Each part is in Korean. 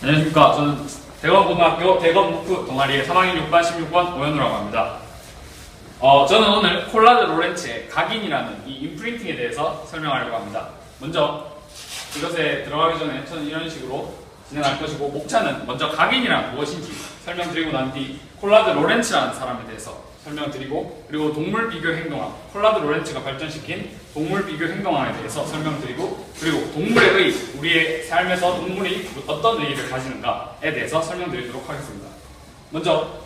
안녕하십니까. 저는 대건고등학교 대건무크 동아리의 3학년 6반 16번 오현우라고 합니다. 저는 오늘 콜라드 로렌츠의 각인이라는 이 임프린팅에 대해서 설명하려고 합니다. 먼저 이것에 들어가기 전에 저는 이런 식으로 진행할 것이고, 목차는 먼저 각인이란 무엇인지 설명드리고 난 뒤 콜라드 로렌츠라는 사람에 대해서 설명드리고, 그리고 동물 비교 행동학, 콜라드 로렌츠가 발전시킨 동물 비교 행동학에 대해서 설명드리고, 그리고 동물의 의, 우리의 삶에서 동물이 어떤 의의를 가지는가에 대해서 설명드리도록 하겠습니다. 먼저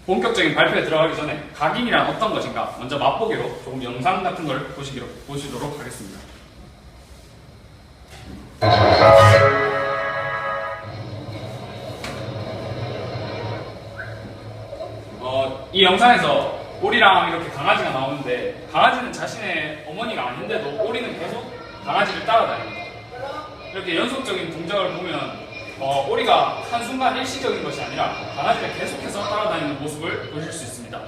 본격적인 발표에 들어가기 전에 각인이란 어떤 것인가 먼저 맛보기로 조금 영상 같은 걸 보시도록 하겠습니다. 이 영상에서 오리랑 이렇게 강아지가 나오는데, 강아지는 자신의 어머니가 아닌데도 오리는 계속 강아지를 따라다닙니다. 이렇게 연속적인 동작을 보면 오리가 한순간 일시적인 것이 아니라 강아지가 계속해서 따라다니는 모습을 보실 수 있습니다.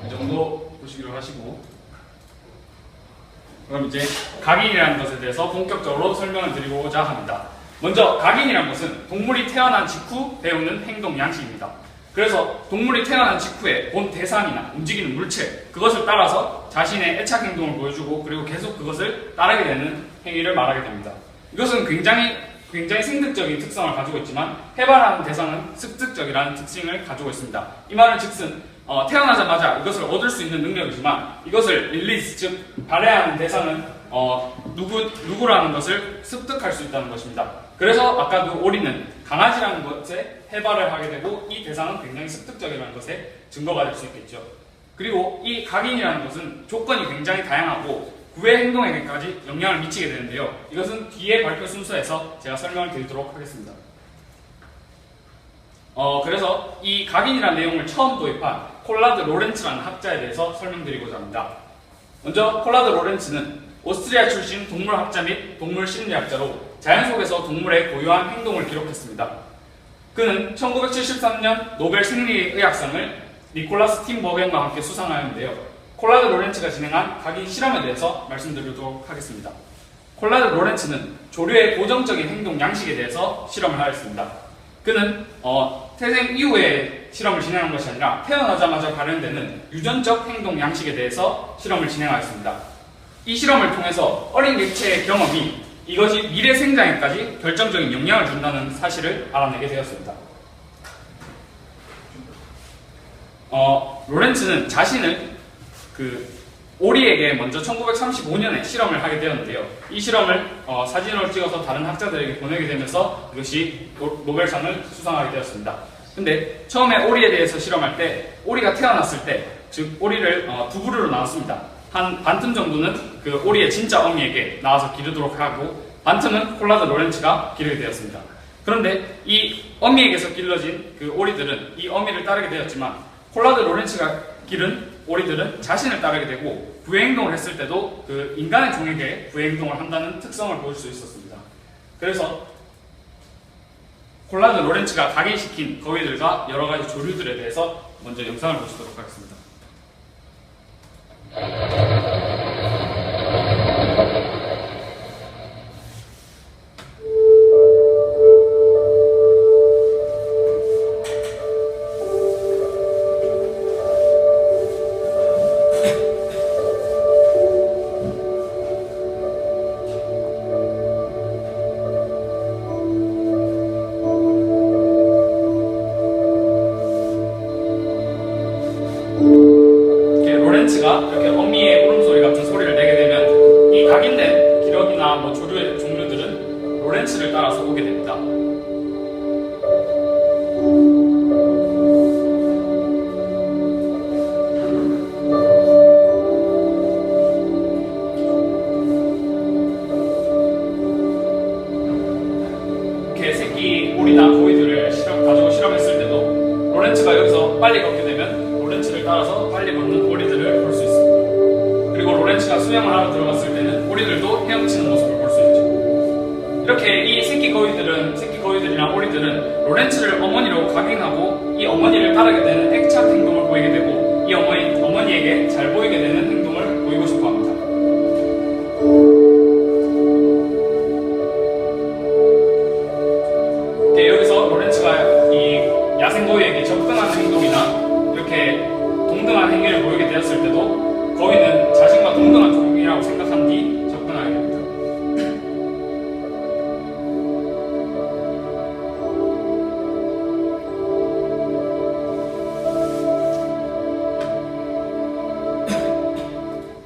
이 정도 보시기로 하시고, 그럼 이제 각인이라는 것에 대해서 본격적으로 설명을 드리고자 합니다. 먼저 각인이라는 것은 동물이 태어난 직후 배우는 행동 양식입니다. 그래서 동물이 태어난 직후에 본 대상이나 움직이는 물체, 그것을 따라서 자신의 애착 행동을 보여주고, 그리고 계속 그것을 따르게 되는 행위를 말하게 됩니다. 이것은 굉장히 생득적인 특성을 가지고 있지만, 해발하는 대상은 습득적이라는 특징을 가지고 있습니다. 이 말은 즉슨 태어나자마자 이것을 얻을 수 있는 능력이지만, 이것을 릴리즈, 즉 발해하는 대상은 누구라는 것을 습득할 수 있다는 것입니다. 그래서 아까 그 오리는 강아지라는 것에 해발을 하게 되고, 이 대상은 굉장히 습득적이라는 것에 증거가 될 수 있겠죠. 그리고 이 각인이라는 것은 조건이 굉장히 다양하고 구애 행동에게까지 영향을 미치게 되는데요. 이것은 뒤에 발표 순서에서 제가 설명을 드리도록 하겠습니다. 그래서 이 각인이라는 내용을 처음 도입한 콜라드 로렌츠라는 학자에 대해서 설명드리고자 합니다. 먼저 콜라드 로렌츠는 오스트리아 출신 동물학자 및 동물심리학자로 자연 속에서 동물의 고유한 행동을 기록했습니다. 그는 1973년 노벨 생리의학상을 니콜라스 팀버겐과 함께 수상하였는데요. 콜라드 로렌츠가 진행한 각인 실험에 대해서 말씀드리도록 하겠습니다. 콜라드 로렌츠는 조류의 고정적인 행동 양식에 대해서 실험을 하였습니다. 그는 태생 이후에 실험을 진행한 것이 아니라 태어나자마자 발현되는 유전적 행동 양식에 대해서 실험을 진행하였습니다. 이 실험을 통해서 어린 객체의 경험이 이것이 미래 생장에까지 결정적인 영향을 준다는 사실을 알아내게 되었습니다. 로렌츠는 자신을 오리에게 먼저 1935년에 실험을 하게 되었는데요. 이 실험을 사진으로 찍어서 다른 학자들에게 보내게 되면서 이것이 노벨상을 수상하게 되었습니다. 근데 처음에 오리에 대해서 실험할 때, 오리가 태어났을 때, 즉 오리를 두 부류로 나눴습니다. 한 반틈 정도는 그 오리의 진짜 어미에게 나와서 기르도록 하고, 반틈은 콜라드 로렌츠가 기르게 되었습니다. 그런데 이 어미에게서 길러진 그 오리들은 이 어미를 따르게 되었지만, 콜라드 로렌츠가 기른 오리들은 자신을 따르게 되고, 부행동을 했을 때도 그 인간의 종에게 부행동을 한다는 특성을 보일 수 있었습니다. 그래서 콜라드 로렌츠가 각인시킨 거위들과 여러 가지 조류들에 대해서 먼저 영상을 보시도록 하겠습니다. 로렌츠가 이렇게 어미의 울음소리 같은 소리를 내게 되면, 이 각인된 기력이나 조류의 종류들은 로렌츠를 따라서 오게 됩니다. 이렇게 새끼 오리나 고이들을 가지고 실험했을 때도 로렌츠가 여기서 빨리 걷게 되면 로렌츠를 따라서 빨리 걷는 오리들을 볼 수 있습니다. 그리고 로렌츠가 수영을 하러 들어갔을 때는 오리들도 헤엄치는 모습을 볼 수 있죠. 이렇게 이 새끼 거위들이나 오리들은 로렌츠를 어머니로 각인하고 이 어머니를 따르게 되는 애착 행동을 보이게 되고 이 어머니에게 잘 보이게 되는 행동을 보이고 싶어 합니다. 여기서 로렌츠가 이 야생거위에게 접근하는 행동이나 이렇게 동등한 행위를 보이게 되었을 때도 거위는 자신과 동등한 종이라고 생각한 뒤 접근하게 됩니다.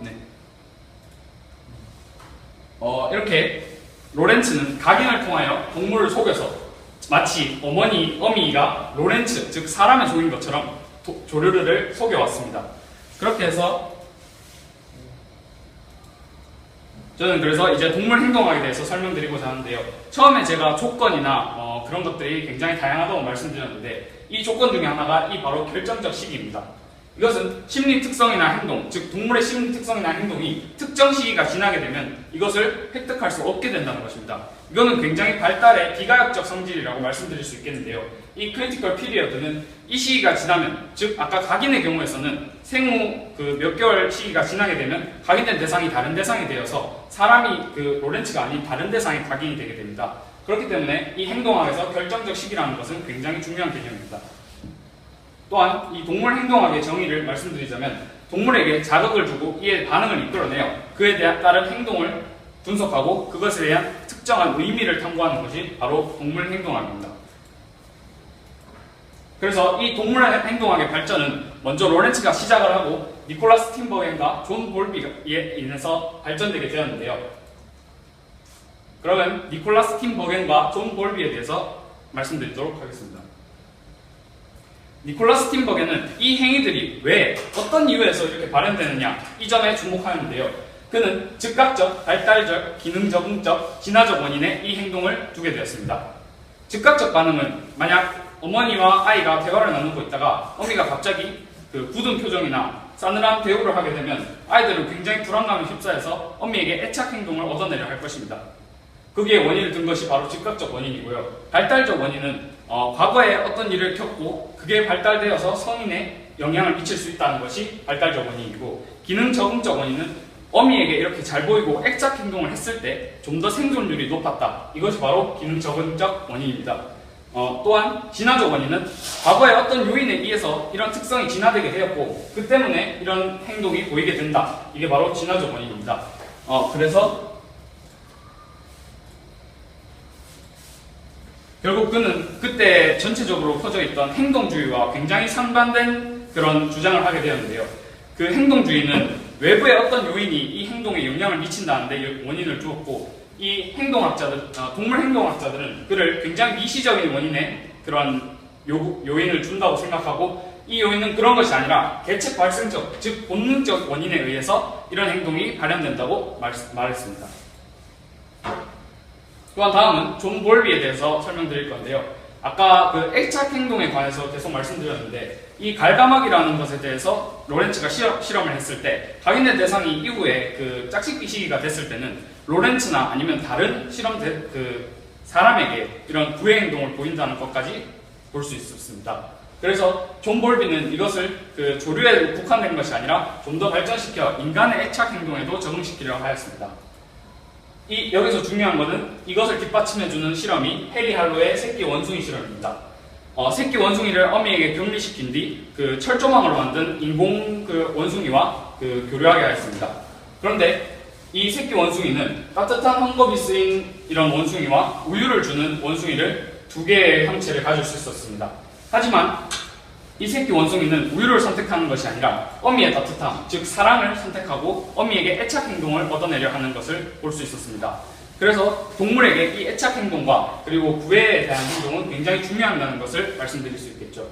네. 이렇게 로렌츠는 각인을 통하여 동물을 속여서 마치 어미가 로렌츠, 즉 사람의 종인 것처럼 조르르를 속여왔습니다. 그렇게 해서 저는 그래서 이제 동물 행동학에 대해서 설명드리고자 하는데요. 처음에 제가 조건이나 그런 것들이 굉장히 다양하다고 말씀드렸는데 이 조건 중에 하나가 이 바로 결정적 시기입니다. 이것은 심리 특성이나 행동, 즉 동물의 심리 특성이나 행동이 특정 시기가 지나게 되면 이것을 획득할 수 없게 된다는 것입니다. 이거는 굉장히 발달의 비가역적 성질이라고 말씀드릴 수 있겠는데요. 이 크리티컬 피리어드는 이 시기가 지나면, 즉 아까 각인의 경우에서는 생후 몇 개월 시기가 지나게 되면 각인된 대상이 다른 대상이 되어서 사람이 로렌츠가 아닌 다른 대상이 각인이 되게 됩니다. 그렇기 때문에 이 행동학에서 결정적 시기라는 것은 굉장히 중요한 개념입니다. 또한 이 동물 행동학의 정의를 말씀드리자면 동물에게 자극을 주고 이에 반응을 이끌어내어 그에 따른 행동을 분석하고 그것에 대한 특정한 의미를 탐구하는 것이 바로 동물 행동학입니다. 그래서 이 동물 행동학의 발전은 먼저 로렌츠가 시작을 하고 니콜라스 팀버겐과 존 볼비에 인해서 발전되게 되었는데요. 그러면 니콜라스 팀버겐과 존 볼비에 대해서 말씀드리도록 하겠습니다. 니콜라스 팀버겐은 이 행위들이 왜 어떤 이유에서 이렇게 발현되느냐 이 점에 주목하는데요. 그는 즉각적, 발달적, 기능적응적, 진화적 원인에 이 행동을 두게 되었습니다. 즉각적 반응은 만약 어머니와 아이가 대화를 나누고 있다가 어미가 갑자기 굳은 표정이나 싸늘한 대우를 하게 되면 아이들은 굉장히 불안감에 휩싸여서 어미에게 애착 행동을 얻어내려 할 것입니다. 거기에 원인을 둔 것이 바로 즉각적 원인이고요. 발달적 원인은 과거에 어떤 일을 겪고 그게 발달되어서 성인에 영향을 미칠 수 있다는 것이 발달적 원인이고, 기능 적응적 원인은 어미에게 이렇게 잘 보이고 애착 행동을 했을 때 좀 더 생존율이 높았다. 이것이 바로 기능 적응적 원인입니다. 또한 진화적 원인은 과거의 어떤 요인에 의해서 이런 특성이 진화되게 되었고 그 때문에 이런 행동이 보이게 된다. 이게 바로 진화적 원인입니다. 그래서 결국 그는 그때 전체적으로 퍼져 있던 행동주의와 굉장히 상반된 그런 주장을 하게 되었는데요. 그 행동주의는 외부의 어떤 요인이 이 행동에 영향을 미친다는데 원인을 주었고, 이 동물 행동학자들은 그를 굉장히 미시적인 원인에 그런 요인을 준다고 생각하고, 이 요인은 그런 것이 아니라 계책 발생적, 즉 본능적 원인에 의해서 이런 행동이 발현된다고 말했습니다. 또한 다음은 존 볼비에 대해서 설명드릴 건데요. 아까 그 애착 행동에 관해서 계속 말씀드렸는데, 이 갈가막이라는 것에 대해서 로렌츠가 실험을 했을 때 각인된 대상이 이후에 그 짝짓기 시기가 됐을 때는 로렌츠나 아니면 다른 사람에게 이런 구애 행동을 보인다는 것까지 볼 수 있었습니다. 그래서 존 볼비는 이것을 조류에 국한된 것이 아니라 좀 더 발전시켜 인간의 애착 행동에도 적응시키려고 하였습니다. 여기서 중요한 것은 이것을 뒷받침해주는 실험이 해리 할로의 새끼 원숭이 실험입니다. 새끼 원숭이를 어미에게 격리시킨 뒤 철조망으로 만든 인공 원숭이와 교류하게 하였습니다. 그런데 이 새끼 원숭이는 따뜻한 헝겊이 쓰인 이런 원숭이와 우유를 주는 원숭이를 두 개의 형체를 가질 수 있었습니다. 하지만 이 새끼 원숭이는 우유를 선택하는 것이 아니라 어미의 따뜻함, 즉 사랑을 선택하고 어미에게 애착 행동을 얻어내려 하는 것을 볼 수 있었습니다. 그래서 동물에게 이 애착 행동과 그리고 구애에 대한 행동은 굉장히 중요하다는 것을 말씀드릴 수 있겠죠.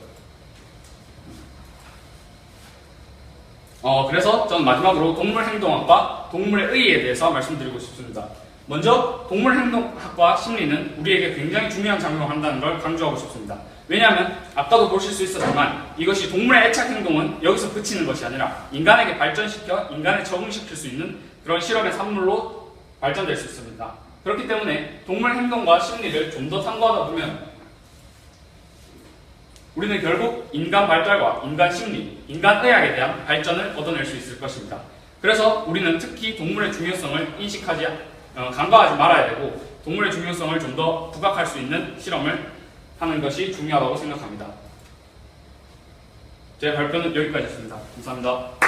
그래서 저는 마지막으로 동물 행동학과 동물의 의의에 대해서 말씀드리고 싶습니다. 먼저 동물 행동학과 심리는 우리에게 굉장히 중요한 작용을 한다는 걸 강조하고 싶습니다. 왜냐하면 아까도 보실 수 있었지만 이것이 동물의 애착 행동은 여기서 그치는 것이 아니라 인간에게 발전시켜 인간에 적응시킬 수 있는 그런 실험의 산물로 발전될 수 있습니다. 그렇기 때문에 동물 행동과 심리를 좀 더 탐구하다 보면 우리는 결국 인간 발달과 인간 심리, 인간 의학에 대한 발전을 얻어낼 수 있을 것입니다. 그래서 우리는 특히 동물의 중요성을 간과하지 말아야 되고 동물의 중요성을 좀 더 부각할 수 있는 실험을 하는 것이 중요하다고 생각합니다. 제 발표는 여기까지였습니다. 감사합니다.